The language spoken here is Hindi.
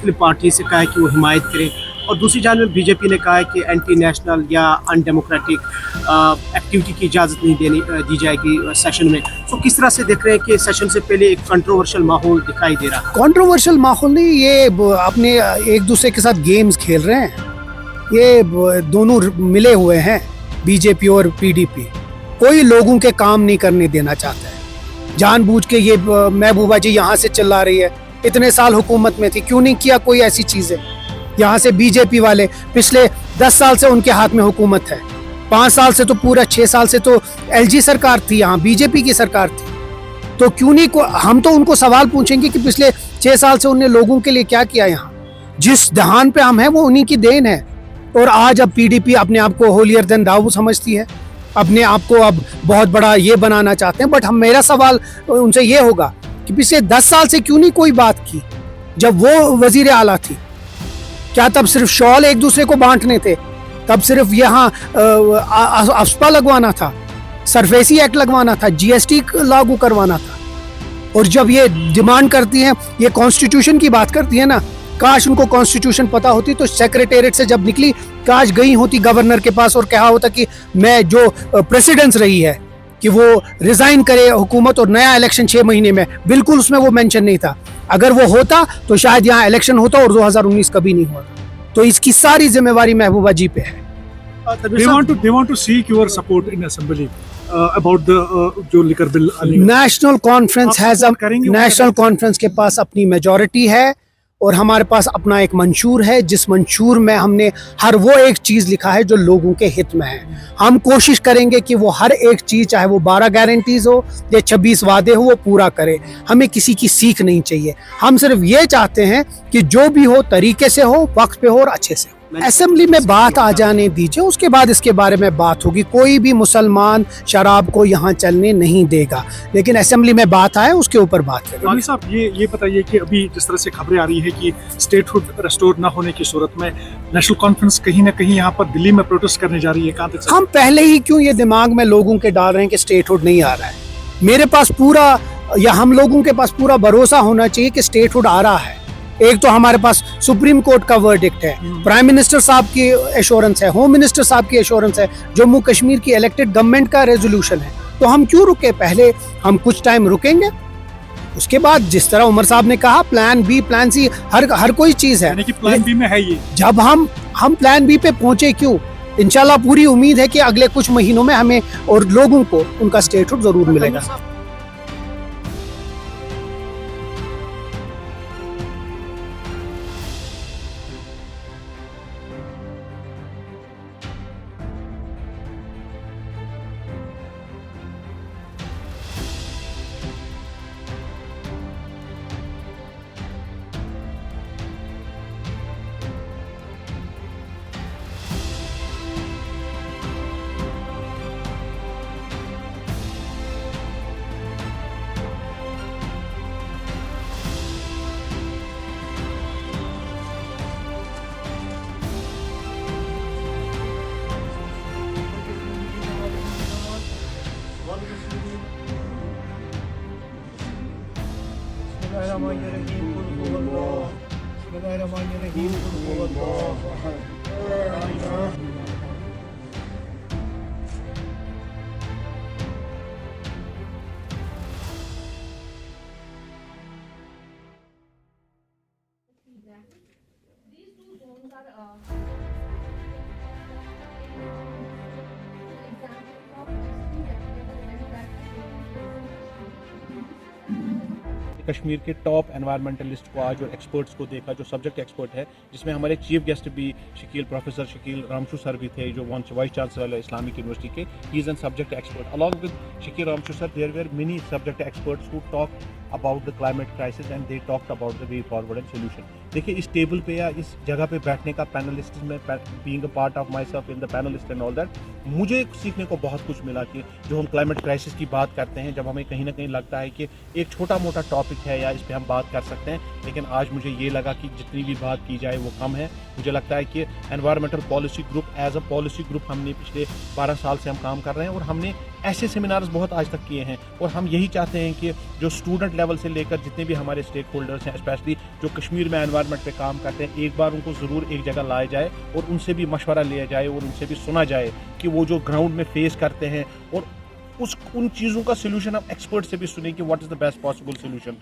मुख्तलिफ पार्टी से कहा है कि वो हिमायत करें, और दूसरी जानब बीजेपी ने कहा है कि एंटी नेशनल या अनडेमोक्रेटिक एक्टिविटी की इजाज़त नहीं दी जाएगी सेशन में। तो किस तरह से देख रहे हैं कि सेशन से पहले एक कंट्रोवर्शियल माहौल दिखाई दे रहा है? कंट्रोवर्शियल माहौल नहीं, ये अपने एक दूसरे के साथ गेम्स खेल रहे हैं। ये दोनों मिले हुए हैं, बीजेपी और पीडीपी। कोई लोगों के काम नहीं करने देना चाहता है। जानबूझ के ये महबूबा जी यहाँ से चिल्ला रही है, इतने साल हुकूमत में थी, क्यों नहीं किया कोई ऐसी चीज़ें? यहाँ से बीजेपी वाले पिछले 10 साल से उनके हाथ में हुकूमत है, 5 साल से तो पूरा 6 साल से तो एलजी सरकार थी, यहाँ बीजेपी की सरकार थी। तो क्यों नहीं हम तो उनको सवाल पूछेंगे कि पिछले 6 साल से उन्होंने लोगों के लिए क्या किया। यहाँ जिस दहान पे हम हैं वो उन्हीं की देन है। और आज अब पीडीपी अपने आप को होलियर देन दाऊ समझती है, अपने आप को अब बहुत बड़ा ये बनाना चाहते हैं। बट मेरा सवाल उनसे ये होगा कि पिछले 10 साल से क्यों नहीं कोई बात की? जब वो वजीर आला थी, क्या तब सिर्फ शॉल एक दूसरे को बांटने थे? तब सिर्फ यहाँ अफस्पा लगवाना था, सरफेसी एक्ट लगवाना था, जीएसटी लागू करवाना था? और जब ये डिमांड करती हैं, ये कॉन्स्टिट्यूशन की बात करती है ना, काश उनको कॉन्स्टिट्यूशन पता होती तो सेक्रेटेरिएट से जब निकली, काश गई होती गवर्नर के पास और कहा होता कि मैं जो प्रेसिडेंस रही है कि वो रिजाइन करे हुकूमत और नया इलेक्शन 6 महीने में। बिल्कुल उसमें वो मेंशन नहीं था। अगर वो होता तो शायद यहाँ इलेक्शन होता और 2019 कभी नहीं होता। तो इसकी सारी जिम्मेवारी महबूबा जी पे है। They want to seek your support in assembly about the जो लिकर बिल। नेशनल कॉन्फ्रेंस के पास अपनी मेजॉरिटी है और हमारे पास अपना एक मंशूर है, जिस मंशूर में हमने हर वो एक चीज़ लिखा है जो लोगों के हित में है। हम कोशिश करेंगे कि वो हर एक चीज़, चाहे वो 12 गारंटीज हो या 26 वादे हो, वो पूरा करे। हमें किसी की सीख नहीं चाहिए। हम सिर्फ ये चाहते हैं कि जो भी हो तरीके से हो, वक्त पे हो और अच्छे से हो। असेंबली में बात आ जाने दीजिए, उसके बाद इसके बारे में बात होगी। कोई भी मुसलमान शराब को यहाँ चलने नहीं देगा, लेकिन असेंबली में बात आए उसके ऊपर बात करें। वाली साहब, ये बताइए कि अभी जिस तरह से खबरें आ रही है कि स्टेटहुड रेस्टोर ना होने की सूरत में नेशनल कॉन्फ्रेंस कहीं ना कहीं यहाँ पर दिल्ली में प्रोटेस्ट करने जा रही है, कहाँ तक? हम पहले ही क्यों ये दिमाग में लोगों के डाल रहे हैं कि स्टेटहुड नहीं आ रहा है? मेरे पास पूरा, या हम लोगों के पास पूरा भरोसा होना चाहिए कि स्टेटहुड आ रहा है। एक तो हमारे पास सुप्रीम कोर्ट का वर्डिक्ट है, प्राइम मिनिस्टर साहब की एश्योरेंस है, होम मिनिस्टर साहब की एश्योरेंस है, जम्मू कश्मीर की इलेक्टेड गवर्नमेंट का रेजोल्यूशन है। तो हम क्यों रुके? पहले हम कुछ टाइम रुकेंगे, उसके बाद जिस तरह उमर साहब ने कहा, प्लान बी, प्लान सी, हर कोई चीज है। प्लान बी में है ये। जब हम प्लान बी पे पहुंचे क्यों? इंशाल्लाह पूरी उम्मीद है कि अगले कुछ महीनों में हमें और लोगों को उनका स्टेटहुड जरूर मिलेगा। These two zones are Kashmir के टॉप एनवायरमेंटलिस्ट को आज और एक्सपर्ट्स को देखा, जो सब्जेक्ट एक्सपर्ट है, जिसमें हमारे चीफ गेस्ट भी प्रोफेसर शकील रामशू सर भी थे, जो वाइस चांसलर इस्लामिक यूनिवर्सिटी के। He is an subject expert. Along with Shakeel Ramshu sir, there were many subject experts who talk about the climate crisis and they talked about the way forward and solution. देखिए, इस टेबल पे या इस जगह पे बैठने का, पैनलिस्ट में being a part of my self in the panelist and all that, मुझे सीखने को बहुत कुछ मिला कि जो हम क्लाइमेट क्राइसिस की बात करते हैं, जब हमें कहीं ना कहीं लगता है कि एक छोटा मोटा टॉपिक है या इस पर हम बात कर सकते हैं, लेकिन आज मुझे ये लगा कि जितनी भी बात की जाए वो कम है। मुझे लगता है कि environmental policy group as a policy group हमने पिछले 12 साल से हम काम कर रहे हैं और हमने ऐसे सेमिनार्स बहुत आज तक किए हैं। और हम यही चाहते हैं कि जो स्टूडेंट लेवल से लेकर जितने भी हमारे स्टेक होल्डर्स हैं, स्पेशली जो कश्मीर में एनवायरमेंट इन्वायरमेंट पे काम करते हैं, एक बार उनको ज़रूर एक जगह लाया जाए और उनसे भी मशवरा लिया जाए और उनसे भी सुना जाए कि वो जो ग्राउंड में फेस करते हैं, और उन चीज़ों का सोल्यूशन हम एक्सपर्ट से भी सुने कि what is the best possible solution.